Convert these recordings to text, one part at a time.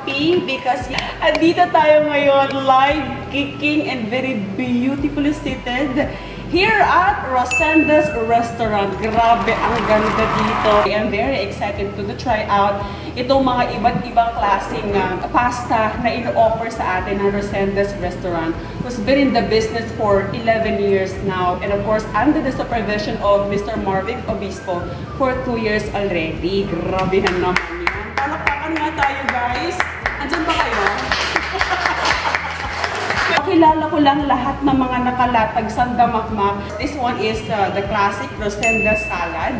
happy because andito tayo ngayon live, kicking and very beautifully seated here at Rosenda's restaurant. Grabe, ang ganda dito. I am very excited to try out itong mga iba't ibang klaseng pasta na ino-offer sa atin ng Rosenda's restaurant, who's been in the business for 11 years now, and of course under the supervision of Mr. Marvic, Obispo, for 2 years already. Grabe na naman yan. Palakpakan nga tayo, guys. Andyan ba kayo? Kilala ko lang lahat ng mga nakalatag sa damakmak. This one is the classic Rosenda salad.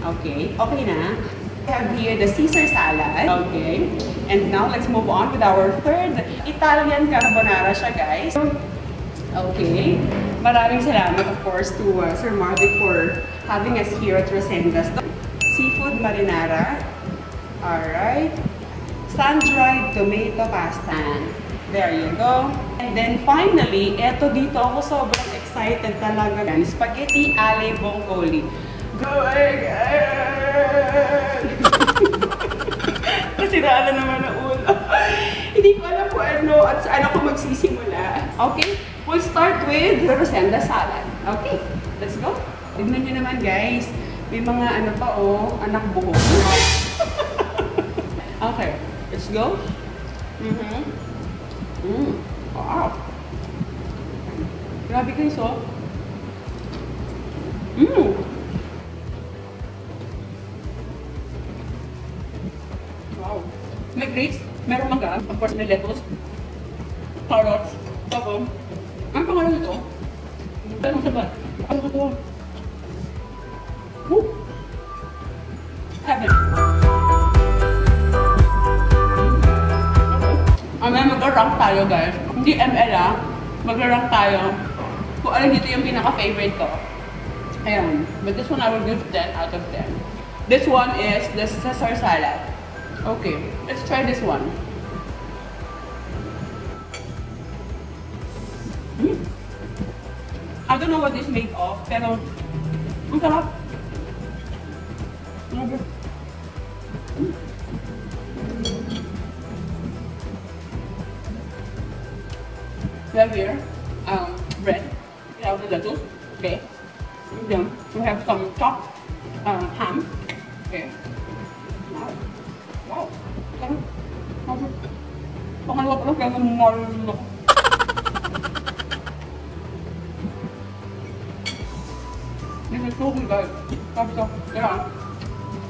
Okay, okay na. We have here the Caesar salad. Okay, and now let's move on with our third Italian carbonara siya, guys. Okay, maraming salamat of course to Sir Marvic for having us here at Rosenda's. Seafood marinara. Alright. Sun-dried tomato pasta. There you go. And then finally, eto dito ako sobrang excited talaga. Spaghetti alle boccoli. Going! Nasiraan na naman ang ulo. Hindi ko alam kung ano at saan ako magsisimula. Okay? We'll start with the Rosenda salad. Okay? Let's go. Tignan nyo naman, guys. May mga ano pa, oh, anak buhok. Okay. Let's go. Wow. Grabe guys, oh. Wow. May grapes, meron mangga, of course may lettuce, carrots, tapos, ano pangalan ito? Ano sa ba? Ano ito? Woo! Heaven. Mag-rank tayo, guys. Hindi ML, mag-rank tayo kung alin dito yung pinaka-favorite ko. Ayan. But this one I will give 10 out of 10. This one is the Caesar salad. Okay. Let's try this one. I don't know what this is made of, pero ang sarap. We have here bread. We have the lettuce. Okay. And then we have some chopped ham. Okay. Wow. Wow. Pangalawa pa lang kaya marunong ako. This is so good, guys. Sabi ko, kaya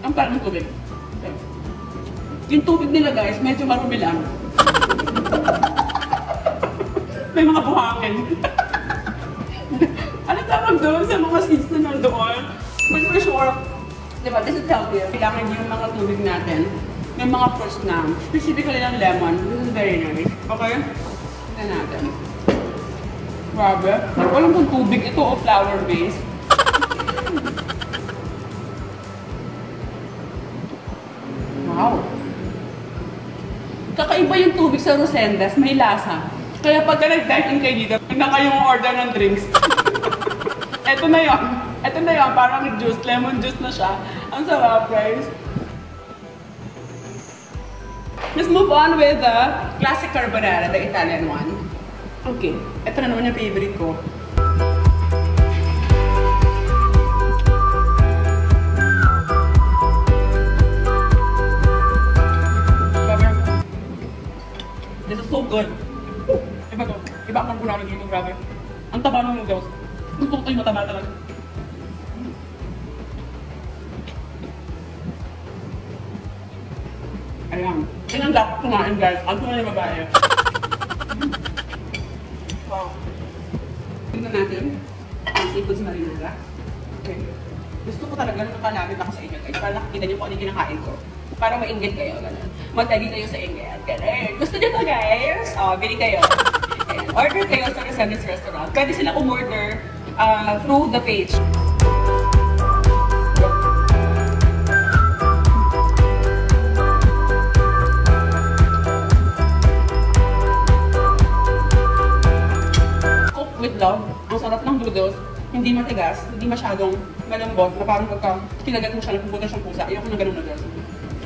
ang parang tubig. Okay. Yung tubig nila, guys, medyo marumi lang. May mga buhangin. Ano tawag doon sa mga seeds na nandoon? But for sure, diba, this is healthier. Kailangan yung mga tubig natin. May mga fruits na, specifically ng lemon. This is very nice. Okay? Tignan natin. Grabe. Walang kung tubig ito o flour base. Wow. Kakaiba yung tubig sa Rosenda's. May lasa. Kaya pagka nag-dine-in kayo dito, na kayong order ng drinks. Ito na yun. Ito na yun. Parang juice. Lemon juice na siya. Ang sarap, guys. Let's move on with the classic carbonara, the Italian one. Okay. Ito na naman yung favorite ko. This is so good. Iba to. Iba ang carbonara dito, grabe. Ang taba ng noodles. Gusto ko ito yung mataba talaga. Ayan. Yan ang dapat kumain, guys. Ang tunay na babae. Wow. Tingnan natin ang seafood marinara. Okay. Gusto ko talaga nakakalapit ako sa inyo, guys. Para nakikita niyo kung ano yung kinakain ko. Para ma-ingit kayo, gano'n. Magtagi kayo sa ingit, gano'n. Gusto niyo to, guys? O, bili kayo. Ayan. Order kayo sa Rosenda's restaurant. Pwede sila umorder through the page. Cooked with love. Ang sarap ng noodles. Hindi matigas, hindi masyadong malambot, na parang pagka kinagat mo siya, nagpupunta siyang pusa. Ayoko na ganun noodles.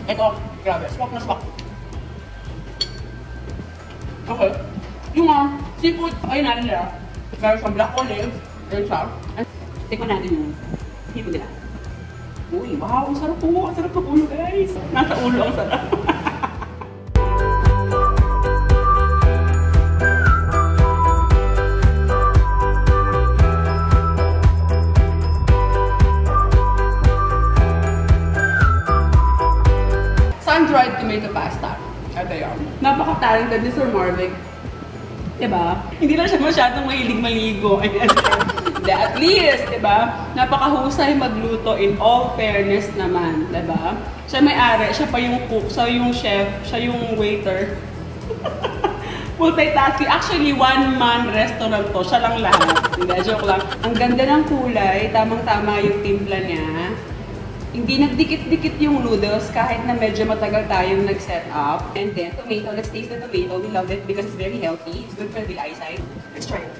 Ito, grabe, swak na swak. Okay. Yung seafood, ayun na nila. Meron sa black olive. Ayun siya. Tikman natin yung seafood nila. Uy, wow, ang sarap po. Ang sarap ng ulo, guys. Nasa ulo ang sarap. Sun-dried tomato pasta. Ito yun. Napaka-talented ni Sir Marvic. Diba? Hindi lang siya masyadong mahilig maligo. At least, diba? Napakahusay magluto in all fairness naman. Diba? Siya may-ari, siya pa yung cook, siya yung chef, siya yung waiter. Multitasking. Actually, one-man restaurant to. Siya lang lahat. Hindi, joke lang. Ang ganda ng kulay, tamang-tama yung timpla niya. Hindi nagdikit-dikit yung noodles kahit na medyo matagal tayong nag-set up. And then, tomato. Let's taste the tomato. We love it because it's very healthy. It's good for the eyesight. Let's try it.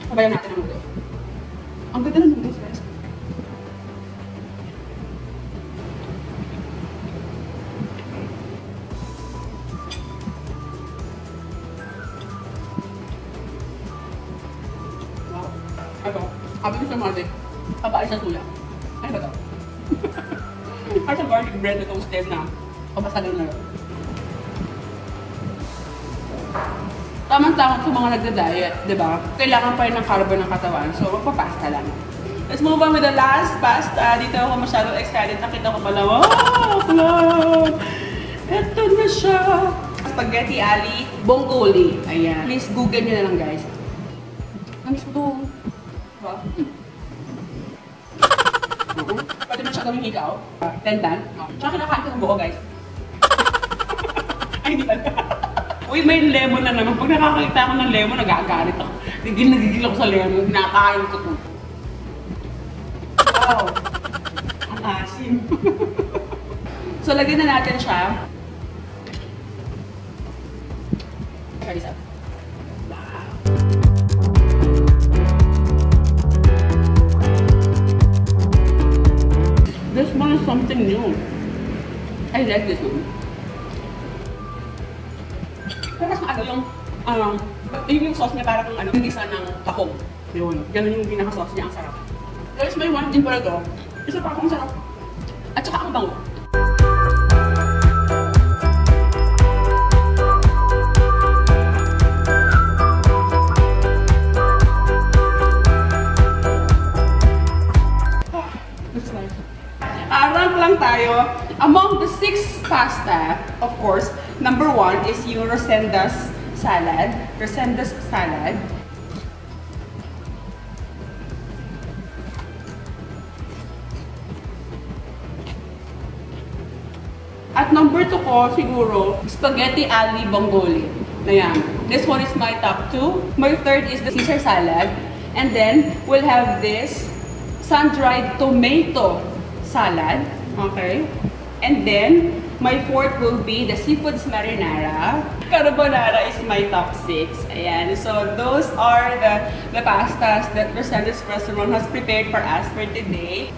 Sabayan natin ang noodles. Ang ganda ng noodles, guys. Wow. Ito. Sabi ko sa Marvic, papaay sa tuya. Ano ba ito? At sa garlic bread na toasted na papasagal na rin. Tamang-tamang sa mga nagda-diet, di ba? Kailangan pa rin ng carbo ng katawan. So, magpapasta lang. Let's move on with the last pasta. Dito ako masyadong excited. Nakita ko pala, wow! Club! Ito na siya! Spaghetti ali bongoli. Ayan. Please, google nyo na lang, guys. Namis ko ito. Diba? Pwede na siya gawing ikaw. Tendan. Tsaka kinakain ko ng buo, guys. Ay, hindi talaga. Uy, may lemon na naman. Pag nakakita ako ng lemon, nagagalit ako. Nagigil ako sa lemon. Kinakain ko ito. Wow! Ang asim. So, lagyan na natin siya. Try this out. Wow! This one is something new. I like this one. Pero yung sauce niya parang yung isa ng tahong. Yun. Ganun yung pinaka-sauce niya. Ang sarap. Guys, may one din pala ito. Isa pa akong sarap. At saka ang bango. That's nice. Rank lang tayo. Among the 6 pasta, of course, number 1 is yung Rosenda's salad. Rosenda's salad. At number 2 ko, siguro, spaghetti ali bongoli. Ayan. This one is my top 2. My third is the Caesar salad. And then, we'll have this sun-dried tomato salad. Okay? And then, my fourth will be the seafoods marinara. Carbonara is my top 6. Ayan. So, those are the pastas that Rosenda's restaurant has prepared for us for today.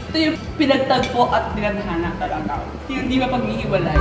Ito yung pinagtagpo at binadhana talaga. Yung hindi mapaghihiwalay.